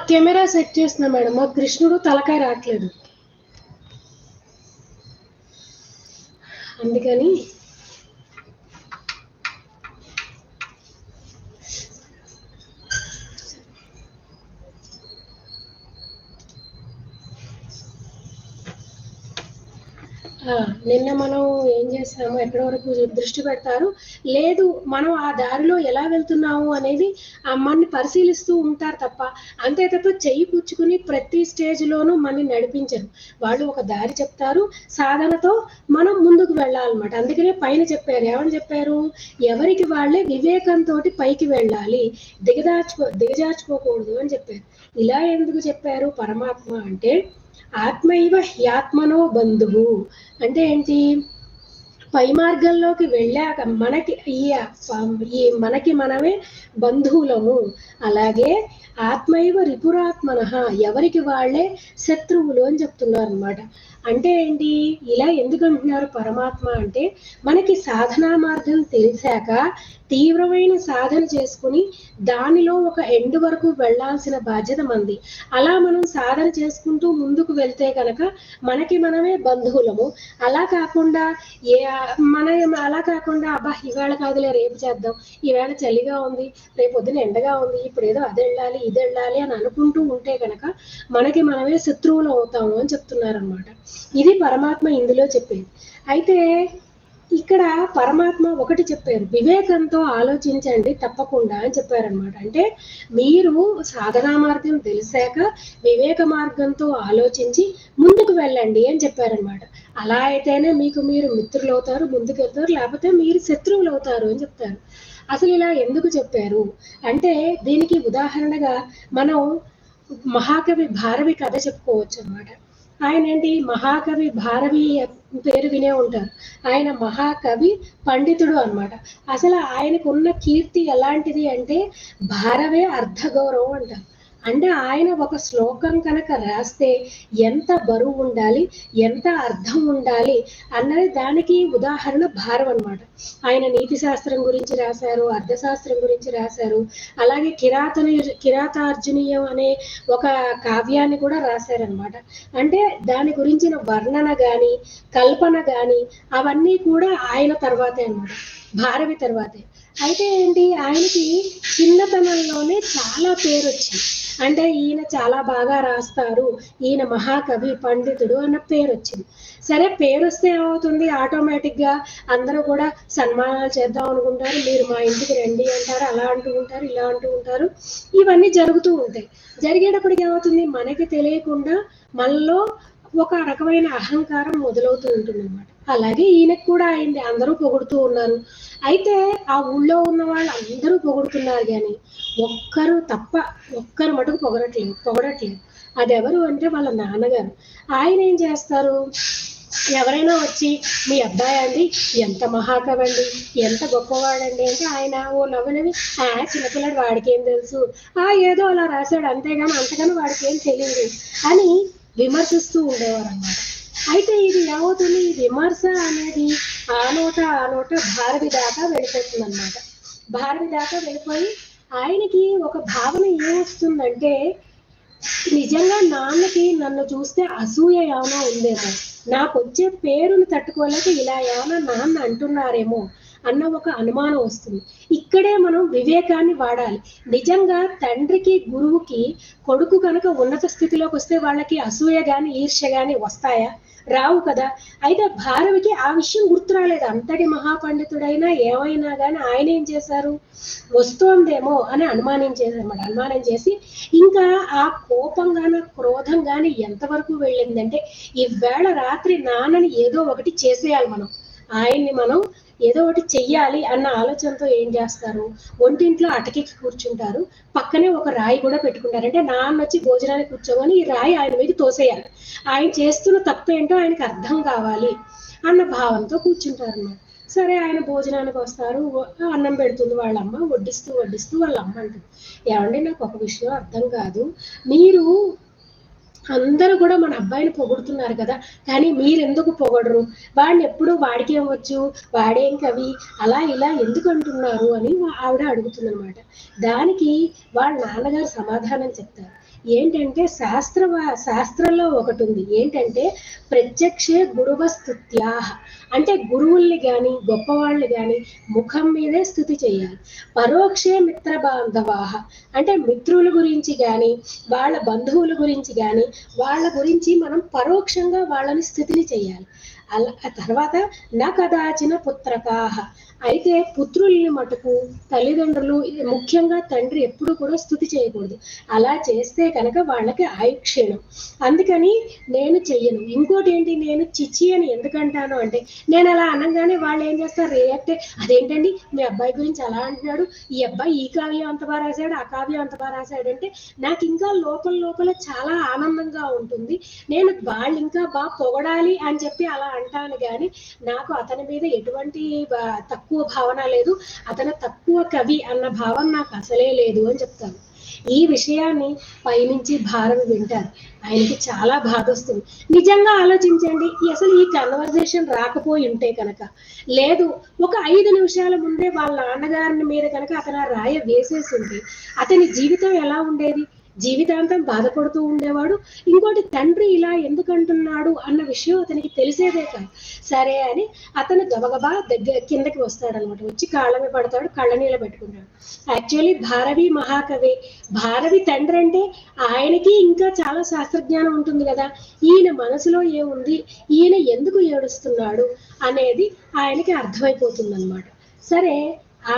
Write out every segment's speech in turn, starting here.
Camera set చేస్తున్నా madam. మా కృష్ణుడు తలకాయ రావట్లేదు, అందుకని నిన్న మనం ఏం చేసాము, ఎక్కడి వరకు దృష్టి పెడతారు లేదు, మనం ఆ దారిలో ఎలా వెళ్తున్నాము అనేది మనని పరిశీలిస్తూ ఉంటారు తప్ప, అంతే తప్ప చెయ్యి పుచ్చుకుని ప్రతి స్టేజ్లోనూ మనని నడిపించరు. వాళ్ళు ఒక దారి చెప్తారు, సాధనతో మనం ముందుకు వెళ్ళాలన్నమాట. అందుకనే పైన చెప్పారు, ఏమని చెప్పారు, ఎవరికి వాళ్ళే వివేకంతో పైకి వెళ్ళాలి, దిగజార్చుకోకూడదు అని చెప్పారు. ఇలా ఎందుకు చెప్పారు? పరమాత్మ అంటే ఆత్మైవ హ్యాత్మనో బంధువు అంటే ఏంటి? పై మార్గంలోకి వెళ్ళాక మనకి మనమే బంధువులము. అలాగే ఆత్మైవ రిపురాత్మన, ఎవరికి వాళ్ళే శత్రువులు అని చెప్తున్నారు అన్నమాట. అంటే ఏంటి? ఇలా ఎందుకు అంటున్నారు? పరమాత్మ అంటే మనకి సాధనా మార్గం తెలిసాక తీవ్రమైన సాధన చేసుకుని దానిలో ఒక ఎండ్ వరకు వెళ్ళాల్సిన బాధ్యత మంది. అలా మనం సాధన చేసుకుంటూ ముందుకు వెళ్తే కనుక మనకి మనమే బంధువులము. అలా కాకుండా అలా కాకుండా అబ్బా ఇవాళ కాదులే రేపు చేద్దాం, ఈవేళ చలిగా ఉంది, రేపు పొద్దున ఎండగా ఉంది, ఇప్పుడు ఏదో అది వెళ్ళాలి ఇది వెళ్ళాలి అని అనుకుంటూ ఉంటే కనుక మనకి మనమే శత్రువులు అవుతాము అని చెప్తున్నారన్నమాట. ఇది పరమాత్మ ఇందులో చెప్పేది. అయితే ఇక్కడ పరమాత్మ ఒకటి చెప్పారు, వివేకంతో ఆలోచించండి తప్పకుండా అని చెప్పారనమాట. అంటే మీరు సాధనా మార్గం తెలిసాక వివేక మార్గంతో ఆలోచించి ముందుకు వెళ్ళండి అని చెప్పారనమాట. అలా అయితేనే మీకు మీరు మిత్రులు అవుతారు, ముందుకు వెళ్తారు, లేకపోతే మీరు శత్రువులు అవుతారు అని చెప్తారు. అసలు ఇలా ఎందుకు చెప్పారు అంటే దీనికి ఉదాహరణగా మనం మహాకవి భారవి కథ చెప్పుకోవచ్చు అన్నమాట. ఆయన ఏంటి, మహాకవి భారవి పేరు వినే ఉంటారు. ఆయన మహాకవి పండితుడు అన్నమాట. అసలు ఆయనకు ఉన్న కీర్తి ఎలాంటిది అంటే భారవే అర్ధగౌరవం అంటారు. అంటే ఆయన ఒక శ్లోకం కనుక రాస్తే ఎంత బరువు ఉండాలి, ఎంత అర్థం ఉండాలి అన్నది దానికి ఉదాహరణ భారం అన్నమాట. ఆయన నీతి శాస్త్రం గురించి రాశారు, అర్థశాస్త్రం గురించి రాశారు, అలాగే కిరాతార్జునీయం అనే ఒక కావ్యాన్ని కూడా రాశారనమాట. అంటే దాని గురించిన వర్ణన కానీ కల్పన కానీ అవన్నీ కూడా ఆయన తర్వాతే అన్నమాట, భారవి తర్వాతే. అయితే ఏంటి, ఆయనకి చిన్నతనంలోనే చాలా పేరు వచ్చింది. అంటే ఈయన చాలా బాగా రాస్తారు, ఈయన మహాకవి పండితుడు అన్న పేరు వచ్చింది. సరే, పేరు వస్తే ఏమవుతుంది, ఆటోమేటిక్గా అందరూ కూడా సన్మానాలు చేద్దాం అనుకుంటారు, మీరు మా ఇంటికి రండి అంటారు, అలా అంటూ ఉంటారు, ఇలా అంటూ ఉంటారు, ఇవన్నీ జరుగుతూ ఉంటాయి. జరిగేటప్పటికి ఏమవుతుంది, మనకి తెలియకుండా మనలో ఒక రకమైన అహంకారం మొదలవుతూ ఉంటుంది అన్నమాట. అలాగే ఈయనకు కూడా అయింది, అందరూ పొగుడుతూ ఉన్నారు. అయితే ఆ ఊళ్ళో ఉన్న వాళ్ళు అందరూ పొగుడుతున్నారు, కానీ ఒక్కరు మటుకు పొగడట్లేదు. అది ఎవరు అంటే వాళ్ళ నాన్నగారు. ఆయన ఏం చేస్తారు, ఎవరైనా వచ్చి మీ అబ్బాయి అండి ఎంత మహాకవి అండి, ఎంత గొప్పవాడండి అంటే ఆయన ఓ నవ్వునవి, చిన్నపిల్లడు వాడికి ఏం తెలుసు, ఏదో అలా రాశాడు అంతేగాని అంతగానో వాడికి ఏం తెలియదు అని విమర్శిస్తూ ఉండేవారు అన్నమాట. అయితే ఇది ఏమవుతుంది, ఈ విమర్శ అనేది ఆ నోట భారవి దాకా వెళ్ళిపోతుంది అన్నమాట. భారవి దాకా వెళ్ళిపోయి ఆయనకి ఒక భావన ఏమొస్తుందంటే, నిజంగా నాన్నకి నన్ను చూస్తే అసూయ ఏమైనా ఉందేమో, నాకు వచ్చే పేరును తట్టుకోలేక ఇలా ఏమైనా నాన్న అంటున్నారేమో అన్న ఒక అనుమానం వస్తుంది. ఇక్కడే మనం వివేకాన్ని వాడాలి. నిజంగా తండ్రికి గురువుకి కొడుకు కనుక ఉన్నత స్థితిలోకి వస్తే వాళ్ళకి అసూయ కానీ ఈర్ష్య కానీ వస్తాయా? రావు కదా. అయితే భారవికి ఆ విషయం గుర్తు రాలేదు. అంతటి మహాపండితుడైనా ఏమైనా కానీ ఆయన ఏం చేశారు, వస్తోందేమో అని అనుమానం చేసి ఇంకా ఆ కోపం కానీ క్రోధం కానీ ఎంతవరకు వెళ్ళిందంటే, ఈవేళ రాత్రి నాన్నని ఏదో ఒకటి చేసేయాలి, ఆయన్ని మనం ఏదో ఒకటి చెయ్యాలి అన్న ఆలోచనతో ఏం చేస్తారు, ఒంటింట్లో అటకెక్కి కూర్చుంటారు, పక్కనే ఒక రాయి కూడా పెట్టుకుంటారు. అంటే నాన్న వచ్చి భోజనానికి కూర్చోమని ఈ రాయి ఆయన మీద తోసేయాలి, ఆయన చేస్తున్న తప్పేంటో ఆయనకు అర్థం కావాలి అన్న భావంతో కూర్చుంటారు అన్నమాట. సరే, ఆయన భోజనానికి వస్తారు, అన్నం పెడుతుంది వాళ్ళ అమ్మ, వడ్డిస్తూ వాళ్ళ అమ్మ అంటుంది, ఏమండి నాకు ఒక విషయం అర్థం కాదు, మీరు అందరూ కూడా మన అబ్బాయిని పొగుడుతున్నారు కదా, కానీ మీరెందుకు పొగడరు, వాడిని ఎప్పుడు వాడికేం వచ్చు, వాడేం కవి, అలా ఇలా ఎందుకు అంటున్నారు అని ఆవిడ అడుగుతుందన్నమాట. దానికి వాళ్ళ నాన్నగారు సమాధానం చెప్తారు, ఏంటంటే శాస్త్రంలో ఒకటి ఉంది, ఏంటంటే ప్రత్యక్షే గురువస్తుత్యా, అంటే గురువుల్ని కానీ గొప్పవాళ్ళని కానీ ముఖం మీదే స్థుతి చేయాలి. పరోక్షే మిత్ర బాంధవాహ, అంటే మిత్రుల గురించి కానీ వాళ్ళ బంధువుల గురించి కానీ వాళ్ళ గురించి మనం పరోక్షంగా వాళ్ళని స్థుతిని చేయాలి. అలా తర్వాత నా కదాచిన పుత్రకాహ, అయితే పుత్రుల్ని మటుకు తల్లిదండ్రులు ముఖ్యంగా తండ్రి ఎప్పుడు కూడా స్థుతి చేయకూడదు. అలా చేస్తే కనుక వాళ్ళకి ఆయుక్షీణం. అందుకని నేను చెయ్యను. ఇంకోటి ఏంటి, నేను చిచ్చి అని ఎందుకంటాను అంటే, నేను అలా అనగానే వాళ్ళు ఏం చేస్తారు, రియాక్ట్, అదేంటండి మీ అబ్బాయి గురించి అలా అంటున్నాడు, ఈ అబ్బాయి ఈ కావ్యం అంత బాగా రాశాడు, ఆ కావ్యం అంత బాగా రాశాడు అంటే నాకు ఇంకా లోపల చాలా ఆనందంగా ఉంటుంది. నేను వాళ్ళు ఇంకా బాగా పొగడాలి అని చెప్పి అలా అంటాను, కానీ నాకు అతని మీద ఎటువంటి తక్కువ భావన లేదు, అతను తక్కువ కవి అన్న భావన నాకు అసలే లేదు అని చెప్తాను. ఈ విషయాన్ని పైనుంచి భారవి వింటారు, ఆయనకి చాలా బాధ వస్తుంది. నిజంగా ఆలోచించండి, అసలు ఈ కన్వర్జేషన్ రాకపోయి ఉంటే కనుక, లేదు ఒక 5 నిమిషాల ముందే వాళ్ళ నాన్నగారిని మీద కనుక అతను రాయ వేసేసి ఉంటే అతని జీవితం ఎలా ఉండేది? జీవితాంతం బాధపడుతూ ఉండేవాడు. ఇంకోటి, తండ్రి ఇలా ఎందుకు అంటున్నాడు అన్న విషయం అతనికి తెలిసేదే కాదు. సరే అని అతను గబగబా కిందకి వస్తాడనమాట. వచ్చి కాళ్ళ మీద పడతాడు, కళ్ళ నీళ్ళ పెట్టుకుంటాడు. యాక్చువల్లీ భారవి మహాకవి, భారవి తండ్రి అంటే ఆయనకి ఇంకా చాలా శాస్త్రజ్ఞానం ఉంటుంది కదా, ఈయన మనసులో ఏముంది, ఈయన ఎందుకు ఏడుస్తున్నాడు అనేది ఆయనకి అర్థమైపోతుంది అనమాట. సరే,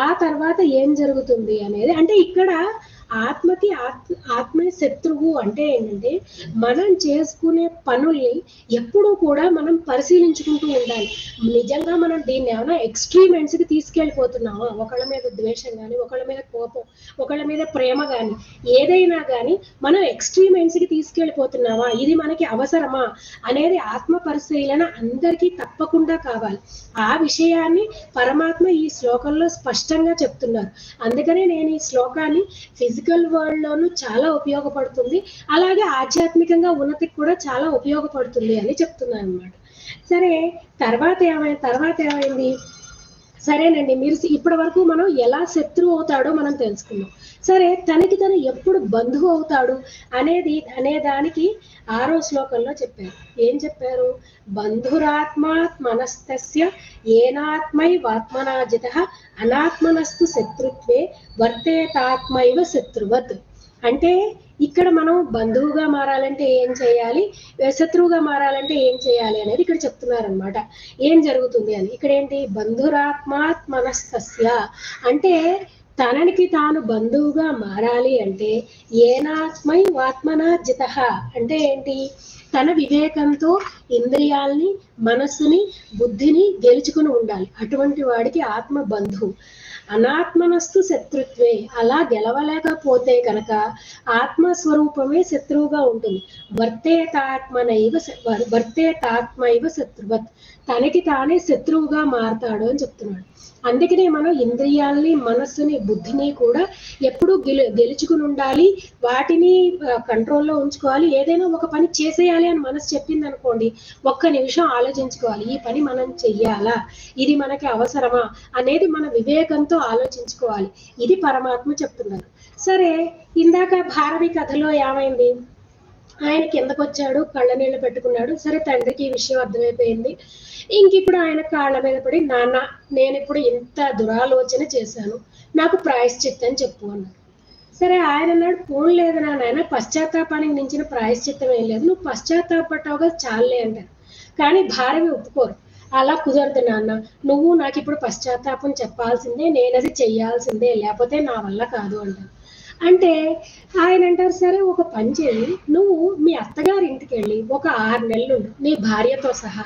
ఆ తర్వాత ఏం జరుగుతుంది అనేది, అంటే ఇక్కడ ఆత్మకి ఆత్మే శత్రువు అంటే ఏంటంటే, మనం చేసుకునే పనుల్ని ఎప్పుడూ కూడా మనం పరిశీలించుకుంటూ ఉండాలి. నిజంగా మనం దీన్ని ఏమైనా ఎక్స్ట్రీమ్ ఎండ్స్కి తీసుకెళ్ళిపోతున్నామా, ఒకళ్ళ మీద ద్వేషం కానీ, ఒకళ్ళ మీద కోపం, ఒకళ్ళ మీద ప్రేమ కానీ, ఏదైనా కానీ మనం ఎక్స్ట్రీమ్ ఎండ్స్కి తీసుకెళ్ళిపోతున్నామా, ఇది మనకి అవసరమా అనేది ఆత్మ పరిశీలన అందరికీ తప్పకుండా కావాలి. ఆ విషయాన్ని పరమాత్మ ఈ శ్లోకంలో స్పష్టంగా చెప్తున్నారు. అందుకనే నేను ఈ శ్లోకాన్ని ఫిజికల్ వరల్డ్ లోను చాలా ఉపయోగపడుతుంది, అలాగే ఆధ్యాత్మికంగా ఉన్నతికి కూడా చాలా ఉపయోగపడుతుంది అని చెప్తున్నాను అనమాట. సరే, తర్వాత ఏమైంది, సరేనండి, మీరు ఇప్పటి వరకు మనం ఎలా శత్రువు అవుతాడో మనం తెలుసుకున్నాం. సరే, తనకి తను ఎప్పుడు బంధువు అవుతాడు అనే దానికి 6వ శ్లోకంలో చెప్పారు. ఏం చెప్పారు? బంధురాత్మాత్మనస్తస్య ఏనాత్మైవాత్మనాజితః అనాత్మనస్తు శత్రుత్వే వర్తేతాత్మైవ శత్రువత్. అంటే ఇక్కడ మనం బంధువుగా మారాలంటే ఏం చేయాలి, శత్రువుగా మారాలంటే ఏం చేయాలి అనేది ఇక్కడ చెప్తున్నారనమాట. ఏం జరుగుతుంది అని. ఇక్కడ ఏంటి, బంధురాత్మాత్మనస్తస్య అంటే తననికి తాను బంధువుగా మారాలి అంటే ఏనాత్మై వాత్మనా జితః అంటే ఏంటి, తన వివేకంతో ఇంద్రియాల్ని, మనస్సుని, బుద్ధిని గెలుచుకుని ఉండాలి. అటువంటి వాడికి ఆత్మ బంధువు. అనాత్మనస్తు శత్రుత్వే, అలా గెలవలేకపోతే కనుక ఆత్మస్వరూపమే శత్రువుగా ఉంటుంది. వర్తేతాత్మైవ శత్రువత్, తనకి తానే శత్రువుగా మారతాడు అని చెప్తున్నాడు. అందుకనే మనం ఇంద్రియాల్ని, మనస్సుని, బుద్ధిని కూడా ఎప్పుడూ గెలుచుకుని ఉండాలి, వాటిని కంట్రోల్లో ఉంచుకోవాలి. ఏదైనా ఒక పని చేసేయాలి అని మనసు చెప్పింది అనుకోండి, ఒక్క నిమిషం ఆలోచించుకోవాలి, ఈ పని మనం చెయ్యాలా, ఇది మనకి అవసరమా అనేది మన వివేకంతో ఆలోచించుకోవాలి. ఇది పరమాత్మ చెప్తున్నారు. సరే, ఇందాక భారవి కథలో ఏమైంది, ఆయన కిందకు వచ్చాడు, కళ్ళ నీళ్ళు పెట్టుకున్నాడు. సరే, తండ్రికి ఈ విషయం అర్థమైపోయింది. ఇప్పుడు ఆయన కాళ్ళ మీద పడి, నాన్న నేను ఇప్పుడు ఇంత దురాలోచన చేశాను, నాకు ప్రాయశ్చిత్తం చెప్పు అన్నాడు. సరే, ఆయన అన్నాడు, పోన్ లేదు నాన్న, పశ్చాత్తాపానికి మించిన ప్రాయశ్చిత్తం ఏం లేదు, నువ్వు పశ్చాత్తాపడ్డావుగా చాలే అంటారు. కానీ భారవి ఒప్పుకోరు. అలా కుదరదు నాన్న, నువ్వు నాకు ఇప్పుడు పశ్చాత్తాపం చెప్పాల్సిందే, నేను అది చెయ్యాల్సిందే, లేకపోతే నా వల్ల కాదు అంటారు. అంటే ఆయన అంటారు, సరే ఒక పని చేయి, నువ్వు మీ అత్తగారి ఇంటికి వెళ్ళి ఒక 6 నెలలు ఉండు, నీ భార్యతో సహా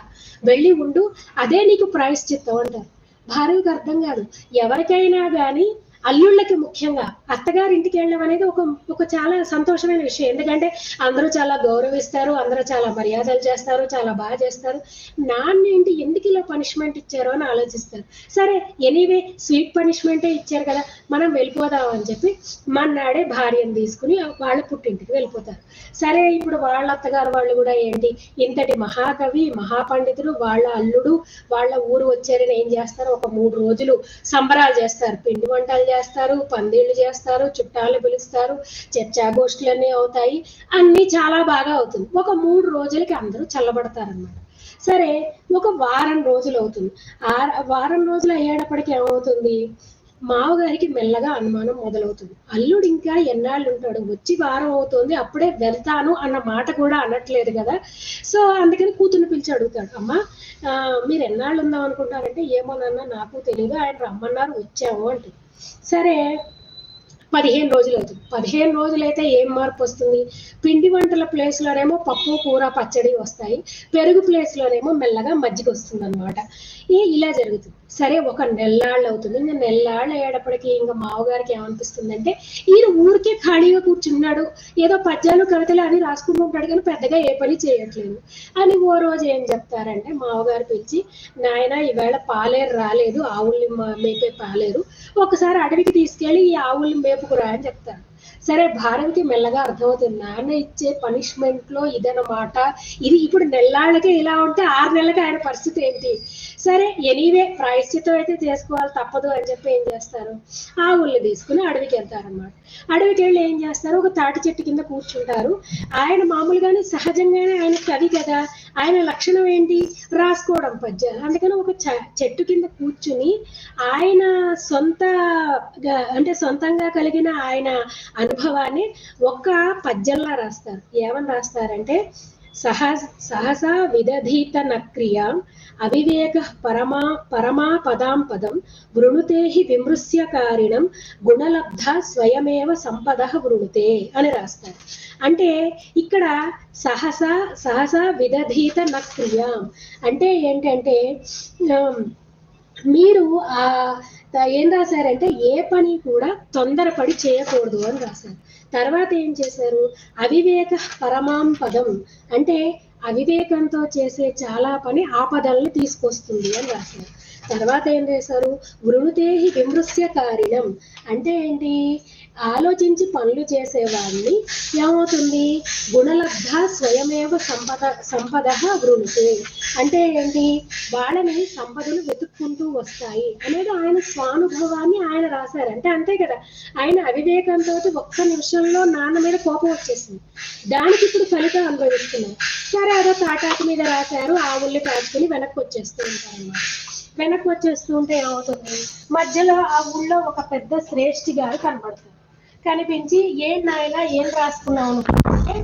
వెళ్ళి ఉండు, అదే నీకు ప్రాయశ్చిత్తం అంటారు. భార్యకు అర్థం కాదు. ఎవరికైనా కానీ అల్లుళ్ళకి ముఖ్యంగా అత్తగారి ఇంటికి వెళ్ళడం అనేది ఒక చాలా సంతోషమైన విషయం. ఎందుకంటే అందరూ చాలా గౌరవిస్తారు, అందరూ చాలా మర్యాదలు చేస్తారు, చాలా బాగా చేస్తారు. నాన్న ఏంటి ఎందుకు ఇలా పనిష్మెంట్ ఇచ్చారో అని ఆలోచిస్తారు. సరే, ఎనీవే స్వీట్ పనిష్మెంటే ఇచ్చారు కదా, మనం వెళ్ళిపోదాం అని చెప్పి మన్నాడే భార్యను తీసుకుని వాళ్ళ పుట్టింటికి వెళ్ళిపోతారు. సరే, ఇప్పుడు వాళ్ళ అత్తగారు వాళ్ళు కూడా ఏంటి, ఇంతటి మహాకవి, మహాపండితులు, వాళ్ళ అల్లుడు వాళ్ళ ఊరు వచ్చారని ఏం చేస్తారు, ఒక 3 రోజులు సంబరాలు చేస్తారు, పిండి వంటలు చేస్తారు, పందిళ్ళు చేస్తారు, చుట్టాలు పిలుస్తారు, చర్చాగోష్ఠులన్నీ అవుతాయి, అన్నీ చాలా బాగా అవుతుంది. ఒక 3 రోజులకి అందరూ చల్లబడతారనమాట. సరే, ఒక వారం రోజులు అవుతుంది. వారం రోజులు అయ్యేటప్పటికి ఏమవుతుంది, మావగారికి మెల్లగా అనుమానం మొదలవుతుంది. అల్లుడు ఇంకా ఎన్నాళ్ళు ఉంటాడు, వచ్చి వారం అవుతుంది, అప్పుడే వెళ్తాను అన్న మాట కూడా అనట్లేదు కదా. సో అందుకని కూతుర్ని పిలిచి అడుగుతాడు, అమ్మ మీరు ఎన్నాళ్ళు ఉందాం అనుకుంటారంటే, ఏమో నాన్న నాకు తెలియదు, ఆయన రమ్మన్నారు వచ్చాము అంటుంది. సరే, 15 రోజులు అవుతుంది. 15 రోజులైతే ఏం మార్పు వస్తుంది, పిండి వంటల ప్లేస్లోనేమో పప్పు కూర పచ్చడి వస్తాయి, పెరుగు ప్లేస్లోనేమో మెల్లగా మజ్జిగ వస్తుంది అనమాట. ఇలా జరుగుతుంది. సరే, ఒక నెల్లాళ్ళు అవుతుంది. ఇంకా నెల్లాళ్ళు అయ్యేటప్పటికి ఇంకా మావగారికి ఏమనిపిస్తుందంటే, ఈయన ఊరికే ఖాళీగా కూర్చున్నాడు, ఏదో పద్యాలు కవితలు అని రాసుకుంటూ ఉంటాడు కానీ పెద్దగా ఏ పని చేయట్లేదు అని ఓ రోజు ఏం చెప్తారంటే, మావగారు పిలిచి, నాయన ఈవేళ పాలేరు రాలేదు, ఆవుల్ని మేపే పాలేరు, ఒకసారి అడవికి తీసుకెళ్ళి ఈ ఆవుల్ని మేపుకురా అని చెప్తారు. సరే, భారతికి మెల్లగా అర్థమవుతుంది, నాన్న ఇచ్చే పనిష్మెంట్ లో ఇదన్నమాట. ఇది ఇప్పుడు నెల్లాళ్ళకే ఇలా ఉంటే 6 నెలలకి ఆయన పరిస్థితి ఏంటి. సరే, ఎనీవే ప్రాయశ్చిత్తం అయితే చేసుకోవాలి, తప్పదు అని చెప్పి ఏం చేస్తారు, ఆవుల్ని తీసుకుని అడవికి వెళ్తారన్నమాట. అడవికి వెళ్ళి ఏం చేస్తారు, ఒక తాటి చెట్టు కింద కూర్చుంటారు. ఆయన మామూలుగానే సహజంగానే ఆయన కవి కదా, ఆయన లక్షణం ఏంటి, రాసుకోవడం పద్యాలు. అందుకని ఒక చెట్టు కింద కూర్చుని ఆయన సొంతంగా కలిగిన ఆయన అనుభవాన్ని ఒక్క పద్యంలా రాస్తారు. ఏమని రాస్తారంటే, సహసా విదధీత నక్రియా అవివేక పరమా పదాం పదం వృణుతే విమృశ్యకారిణం గుణలబ్ధ స్వయమేవ సంపద వృణుతే అని రాస్తారు. అంటే ఇక్కడ సహసా విదధీత నక్రియా అంటే ఏంటంటే, మీరు ఏం రాశారంటే, ఏ పని కూడా తొందరపడి చేయకూడదు అని రాశారు. తర్వాత ఏం చేశారు, అవివేక పరమాం పదం అంటే అవివేకంతో చేసే చాలా పని ఆపదల్ని తీసుకొస్తుంది అని రాశారు. తర్వాత ఏం చేశారు, వృణుతేహి విమృశ్య కారిణం అంటే ఏంటి, ఆలోచించి పనులు చేసేవాడిని ఏమవుతుంది, గుణలబ్ధ స్వయమేవ సంపద వృణుతే అంటే ఏంటి, వాళ్ళని సంపదలు వెతుక్కుంటూ వస్తాయి అనేది ఆయన స్వానుభవాన్ని ఆయన రాశారు. అంటే అంతే కదా, ఆయన అవివేకంతో ఒక్క నిమిషంలో నాన్న మీద కోపం వచ్చేసింది, దానికి ఇప్పుడు ఫలితం అనుభవిస్తున్నారు. సరే, అదో తాటాకు మీద రాశారు, ఆవుల్ని కాచుకుని వెనక్కి వచ్చేస్తూ ఉంటారు అన్నమాట. వెనక్కి వచ్చేస్తూ ఉంటే ఏమవుతుంది, మధ్యలో ఆ ఊళ్ళో ఒక పెద్ద శ్రేష్ఠి గారు కనబడతారు. కనిపించి, ఏం నాయన ఏం రాసుకున్నావు అంటే,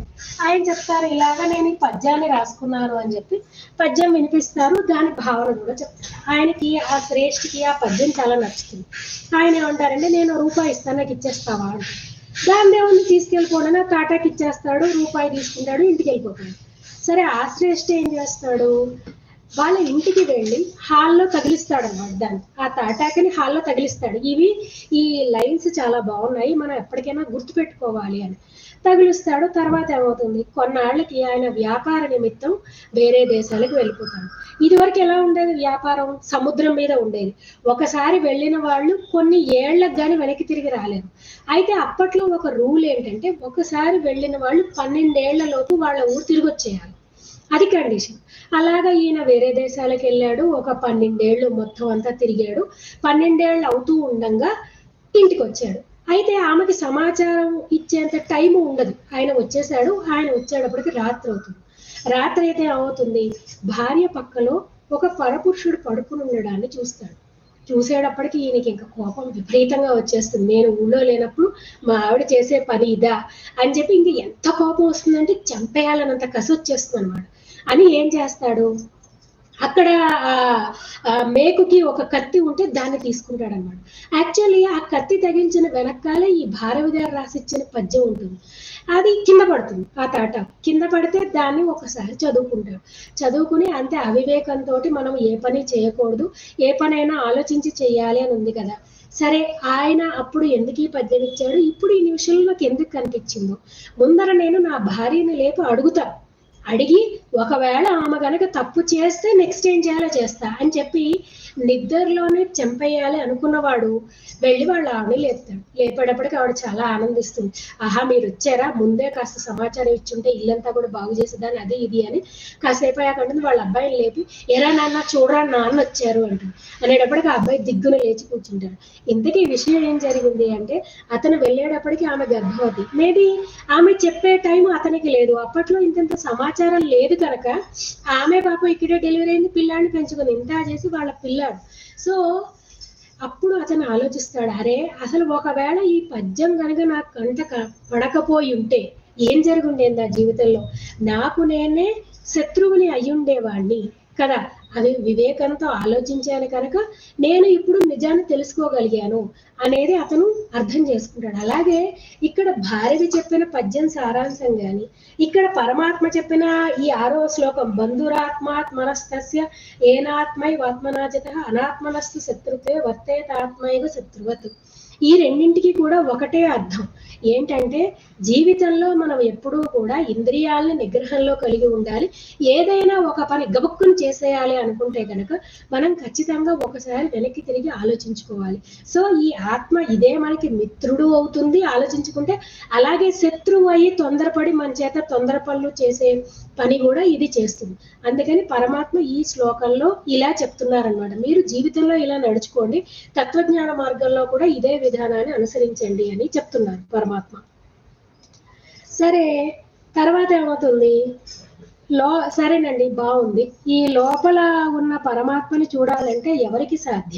ఆయన చెప్తారు, ఇలాగా నేను ఈ పద్యాన్ని రాసుకున్నాను అని చెప్పి పద్యం వినిపిస్తారు, దాని భావన కూడా చెప్తారు. ఆయనకి ఆ శ్రేష్ఠికి ఆ పద్యం చాలా నచ్చుతుంది. ఆయన ఏమంటారంటే, నేను రూపాయి ఇస్తాను, నాకు ఇచ్చేస్తావా అంటే, దాని దేవుడిని తీసుకెళ్ళిపోవడం తాటాకి ఇచ్చేస్తాడు, రూపాయి తీసుకుంటాడు, ఇంటికి వెళ్ళిపోతాడు. సరే, ఆ శ్రేష్ఠి ఏం చేస్తాడు, వాళ్ళ ఇంటికి వెళ్ళి హాల్లో తగిలిస్తాడు అన్నమాట. దాన్ని ఆ తాటాకిని హాల్లో తగిలిస్తాడు. ఈ లైన్స్ చాలా బాగున్నాయి, మనం ఎప్పటికైనా గుర్తుపెట్టుకోవాలి అని తగిలిస్తాడు. తర్వాత ఏమవుతుంది, కొన్నాళ్ళకి ఆయన వ్యాపార నిమిత్తం వేరే దేశాలకు వెళ్ళిపోతాడు. ఇదివరకు ఎలా ఉండేది, వ్యాపారం సముద్రం మీద ఉండేది, ఒకసారి వెళ్ళిన వాళ్ళు కొన్ని ఏళ్లకు కానీ వెనక్కి తిరిగి రాలేరు. అయితే అప్పట్లో ఒక రూల్ ఏంటంటే, ఒకసారి వెళ్ళిన వాళ్ళు 12 ఏళ్ల లోపు వాళ్ళ ఊరు తిరిగి వచ్చేయాలి, అది కండిషన్. అలాగా ఈయన వేరే దేశాలకు వెళ్ళాడు, ఒక 12 ఏళ్ళు మొత్తం అంతా తిరిగాడు. 12 ఏళ్ళు అవుతూ ఉండగా ఇంటికి వచ్చాడు. అయితే ఆమెకి సమాచారం ఇచ్చేంత టైం ఉండదు, ఆయన వచ్చేసాడు. ఆయన వచ్చేటప్పటికి రాత్రి అవుతుంది. రాత్రి అయితే ఏమవుతుంది, భార్య పక్కలో ఒక పరపురుషుడు పడుకుని ఉండడాన్ని చూస్తాడు. చూసేటప్పటికి ఈయనకి ఇంకా కోపం విపరీతంగా వచ్చేస్తుంది, నేను ఊళ్ళో లేనప్పుడు మా ఆవిడ చేసే పని ఇదా అని చెప్పి ఇంక ఎంత కోపం వస్తుందంటే చంపేయాలన్నంత కసి వచ్చేస్తుంది అనమాట. అని ఏం చేస్తాడు, అక్కడ మేకుకి ఒక కత్తి ఉంటే దాన్ని తీసుకుంటాడు అనమాట. యాక్చువల్లీ ఆ కత్తి తగిలించిన వెనకాలే ఈ భారవి గారు రాసిచ్చిన పద్యం ఉంటుంది. అది కింద పడుతుంది, ఆ తాట కింద పడితే దాన్ని ఒకసారి చదువుకుంటాడు. చదువుకుని అంతే అవివేకంతో మనం ఏ పని చేయకూడదు, ఏ పనైనా ఆలోచించి చెయ్యాలి అని ఉంది కదా. సరే, ఆయన అప్పుడు ఎందుకు ఈ పద్యం ఇచ్చాడు, ఇప్పుడు ఈ నిమిషంలో నాకు ఎందుకు కనిపించిందో, ముందర నేను నా భార్యని లేపు అడుగుతా, అడిగి ఒకవేళ ఆమె గనక తప్పు చేస్తే నెక్స్ట్ ఏం చేయాలో చేస్తా అని చెప్పి నిద్రలోనే చంపేయాలి అనుకున్నవాడు వెళ్ళి వాళ్ళ ఆవిడని లేపుతాడు. లేపేటప్పటికి ఆవిడ చాలా ఆనందిస్తుంది. ఆహా, మీరు వచ్చారా, ముందే కాస్త సమాచారం ఇచ్చుంటే ఇల్లంతా కూడా బాగు చేసేదాన్ని, అది ఇది అని. కాసేపు అయ్యాక అంటుంది వాళ్ళ అబ్బాయిని లేపి, ఎరా నాన్న చూడరా నాన్న వచ్చారు అంటారు. అనేటప్పటికి ఆ అబ్బాయి దిగ్గున లేచి కూర్చుంటాడు. ఇంతకీ ఈ విషయం ఏం జరిగింది అంటే, అతను వెళ్ళేటప్పటికి ఆమె గర్భవతి. మేబీ ఆమె చెప్పే టైం అతనికి లేదు. అప్పట్లో ఇంత సమాచారం లేదు కనుక ఆమె పాపం ఇక్కడే డెలివరీ అయింది, పిల్లాడిని పెంచుకుంది, ఇంత చేసి వాళ్ళ పిల్లాడు. సో అప్పుడు అతను ఆలోచిస్తాడు, అరే అసలు ఒకవేళ ఈ పద్యం కనుక నాకు కంట పడకపోయి ఉంటే ఏం జరుగుండేది నా జీవితంలో, నాకు నేనే శత్రువుని అయ్యుండేవాడిని కదా. అది వివేకంతో ఆలోచించాను కనుక నేను ఇప్పుడు నిజాన్ని తెలుసుకోగలిగాను అనేది అతను అర్థం చేసుకుంటాడు. అలాగే ఇక్కడ భారవి చెప్పిన పద్యం సారాంశం గాని, ఇక్కడ పరమాత్మ చెప్పిన ఈ 6వ శ్లోకం బంధురాత్మాత్మనస్తస్య ఏనాత్మై ఆత్మనాజిత అనాత్మనస్తు శత్రుత్వే వర్తేతాత్మైవ శత్రువత్, ఈ రెండింటికి కూడా ఒకటే అర్థం. ఏంటంటే జీవితంలో మనం ఎప్పుడూ కూడా ఇంద్రియాలని నిగ్రహంలో కలిగి ఉండాలి. ఏదైనా ఒక పని గబుక్కుని చేసేయాలి అనుకుంటే కనుక మనం ఖచ్చితంగా ఒకసారి వెనక్కి తిరిగి ఆలోచించుకోవాలి. సో ఈ ఆత్మ ఇదే మనకి మిత్రుడు అవుతుంది ఆలోచించుకుంటే, అలాగే శత్రువు అయ్యి తొందరపడి మన చేత తొందర పనులు చేసే పని కూడా ఇది చేస్తుంది. అందుకని పరమాత్మ ఈ శ్లోకంలో ఇలా చెప్తున్నారనమాట, మీరు జీవితంలో ఇలా నడుచుకోండి, తత్వజ్ఞాన మార్గంలో కూడా ఇదే విధానాన్ని అనుసరించండి అని చెప్తున్నారు పరమాత్మ. సరే, తర్వాత ఏమవుతుంది, సరేనండి బాగుంది, ఈ లోపల ఉన్న పరమాత్మని చూడాలంటే ఎవరికి సాధ్యం?